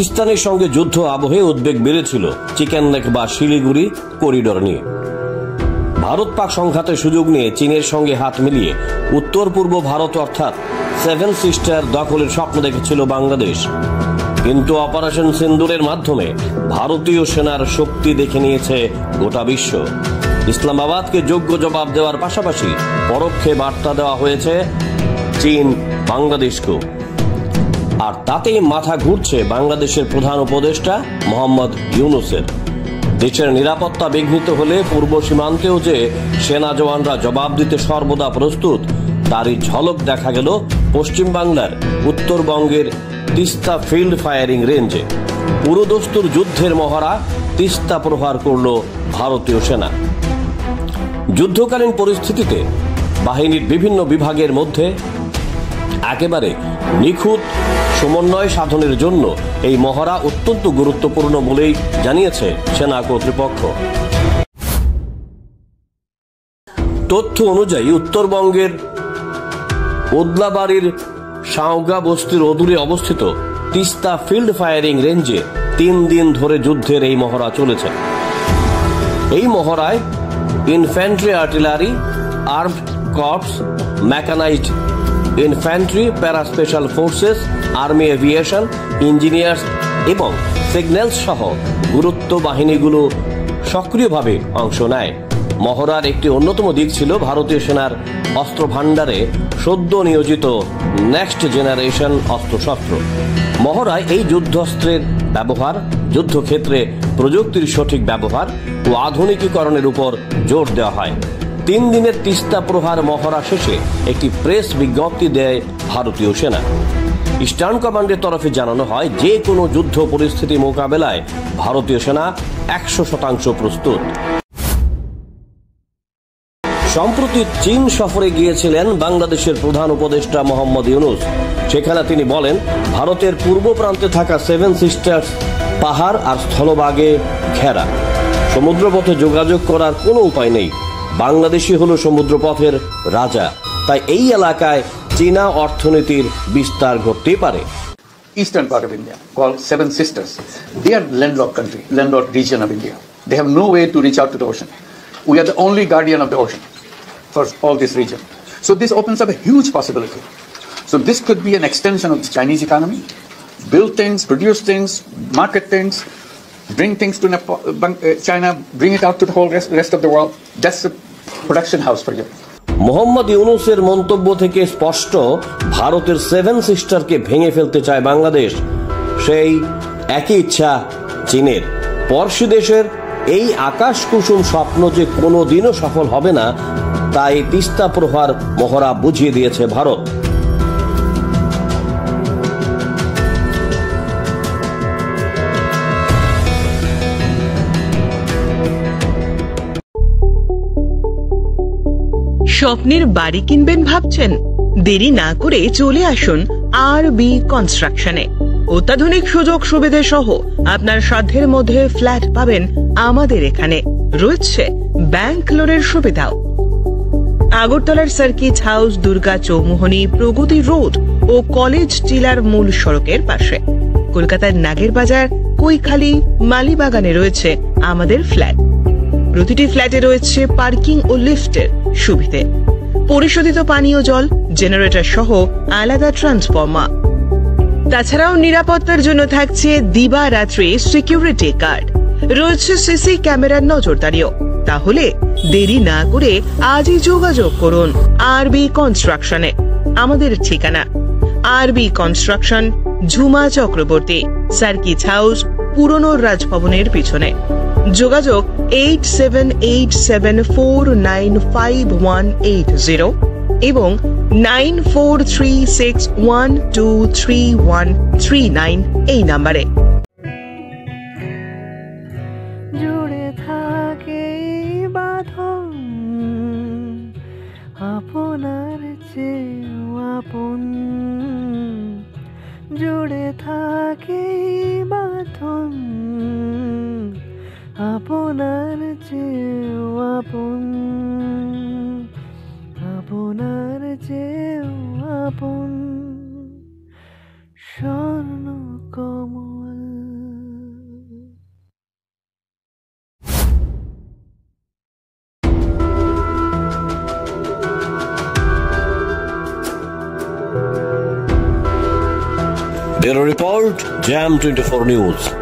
পাকিস্তানের সঙ্গে যুদ্ধ আবহে উদ্বেগ বেড়েছিল চিকেন নেক বা শিলিগুড়ি করিডোর নিয়ে। ভারত পাক সংঘাতের সুযোগ নিয়ে চীনের সঙ্গে হাত মিলিয়ে উত্তর পূর্ব ভারত অর্থাৎ সেভেন সিস্টার দখলের স্বপ্ন দেখেছিল বাংলাদেশ। কিন্তু অপারেশন সিন্দুরের মাধ্যমে ভারতীয় সেনার শক্তি দেখে নিয়েছে গোটা বিশ্ব। ইসলামাবাদকে যোগ্য জবাব দেওয়ার পাশাপাশি পরোক্ষে বার্তা দেওয়া হয়েছে চীন বাংলাদেশকেও। আর তাতেই মাথা ঘুরছে বাংলাদেশের প্রধান উপদেষ্টা মোহাম্মদ ইউনূসের। দেশের নিরাপত্তা বিঘ্নিত হলে পূর্ব সীমান্তেও যে সেনা জওয়ানরা জবাব দিতে সর্বদা প্রস্তুত, তারই ঝলক দেখা গেল পশ্চিম বাংলার উত্তরবঙ্গের তিস্তা ফিল্ড ফায়ারিং রেঞ্জে। পুরোদস্তুর যুদ্ধের মহড়া তিস্তা প্রহার করল ভারতীয় সেনা। যুদ্ধকালীন পরিস্থিতিতে বাহিনীর বিভিন্ন বিভাগের মধ্যে একেবারে নিখুঁত সমন্বয় সাধনের জন্য এই মহড়া অত্যন্ত গুরুত্বপূর্ণ বলেই জানিয়েছে সেনা কর্তৃপক্ষ। তথ্য অনুযায়ী উত্তরবঙ্গের ওদলাবাড়ির সাঁওগা বস্তির অদূরে অবস্থিত তিস্তা ফিল্ড ফায়ারিং রেঞ্জে 3 দিন ধরে যুদ্ধের এই মহড়া চলেছে। এই মহড়ায় infantry, artillery, armed corps, mechanised infantry, প্যারা special forces, army aviation, engineers এবং সিগন্যালস সহ গুরুত্ব বাহিনীগুলো সক্রিয়ভাবে অংশ নেয়। মহড়ার একটি অন্যতম দিক ছিল ভারতীয় সেনার অস্ত্র ভাণ্ডারে সদ্য নিয়োজিত নেক্সট জেনারেশন অস্ত্রশস্ত্র। মহড়ায় এই যুদ্ধাস্ত্রের ব্যবহার, যুদ্ধক্ষেত্রে প্রযুক্তির সঠিক ব্যবহার ও আধুনিকীকরণের উপর জোর দেওয়া হয়। 3 দিনের তিস্তা প্রহার মহড়া শেষে একটি প্রেস বিজ্ঞপ্তি দেয় ভারতীয় সেনা। ইস্টার্ন কমান্ডের তরফে জানানো হয়, যে কোনো যুদ্ধ পরিস্থিতি মোকাবেলায় ভারতীয় সেনা 100% প্রস্তুত। সম্প্রতি চীন সফরে গিয়েছিলেন বাংলাদেশের প্রধান উপদেষ্টা মোহাম্মদ ইউনূস। সেখানে তিনি বলেন, ভারতের পূর্ব প্রান্তে থাকা 7 সিস্টার্স পাহাড় আর স্থলভাগে ঘেরা, সমুদ্রপথে যোগাযোগ করার কোনো উপায় নেই। বাংলাদেশই হলো সমুদ্রপথের রাজা, তাই এই এলাকায় চীনা অর্থনীতির বিস্তার ঘটতে পারে। Eastern part of India, called 7 Sisters, they are landlocked country, landlocked region of India. They have no way to reach out to the ocean. We are the only guardian of the ocean for all this region. So this opens up a huge possibility. So this could be an extension of the Chinese economy. Build things, produce things, market things, bring things to China, bring it out to the whole rest of the world. That's a production house for you. Mohammad ইউনূসের মন্তব্য থেকে স্পষ্ট, ভারতের 7 সিস্টারকে ভেঙে ফেলতে চায় বাংলাদেশ। সেই একই ইচ্ছা চীনের। পড়শি দেশের এই আকাশ কুসুম স্বপ্ন যে কোনোদিনও সফল হবে না, তাই তিস্তা প্রহার মহড়া বুঝিয়ে দিয়েছে ভারত। স্বপ্নের বাড়ি কিনবেন ভাবছেন? দেরি না করে চলে আসুন আরবি কনস্ট্রাকশনে। অত্যাধুনিক সুযোগ সুবিধা সহ আপনার সাধ্যের মধ্যে ফ্ল্যাট পাবেন আমাদের এখানে। রয়েছে ব্যাংক লোনের সুবিধাও। আগরতলার সার্কিট হাউস, দুর্গা চৌমুহনী, প্রগতি রোড ও কলেজ টিলার মূল সড়কের পাশে। কলকাতার নাগের বাজার, কৈখালী, মালিবাগানে রয়েছে আমাদের ফ্ল্যাট। প্রতিটি ফ্ল্যাটে রয়েছে পার্কিং ও লিফটের সুবিধে, পরিশোধিত পানীয় জল, জেনারেটর সহ আলাদা ট্রান্সফরমার। তাছাড়াও নিরাপত্তার জন্য থাকছে দিবারাত্রি সিকিউরিটি গার্ড, রয়েছে সিসি ক্যামেরার নজরদারিও। তাহলে দেরি না করে আজই যোগাযোগ করুন আরবি কনস্ট্রাকশনে। আমাদের ঠিকানা আরবি construction, Jhuma Chakraborty, circuit house, পুরনো রাজভবনের পিছনে। যোগাযোগ 8787495180 এবং 9436123139 এই নাম্বারে। জুড়ে থাকে বাঁধন আপনার চেয়েও আপন, জুড়ে থাকে বাঁধন আপনার চেয়েও আপন, আপনার চেয়েও আপন। স্বর্ণ কমল ব্যুরো রিপোর্ট, জ্যাম 24 নিউজ।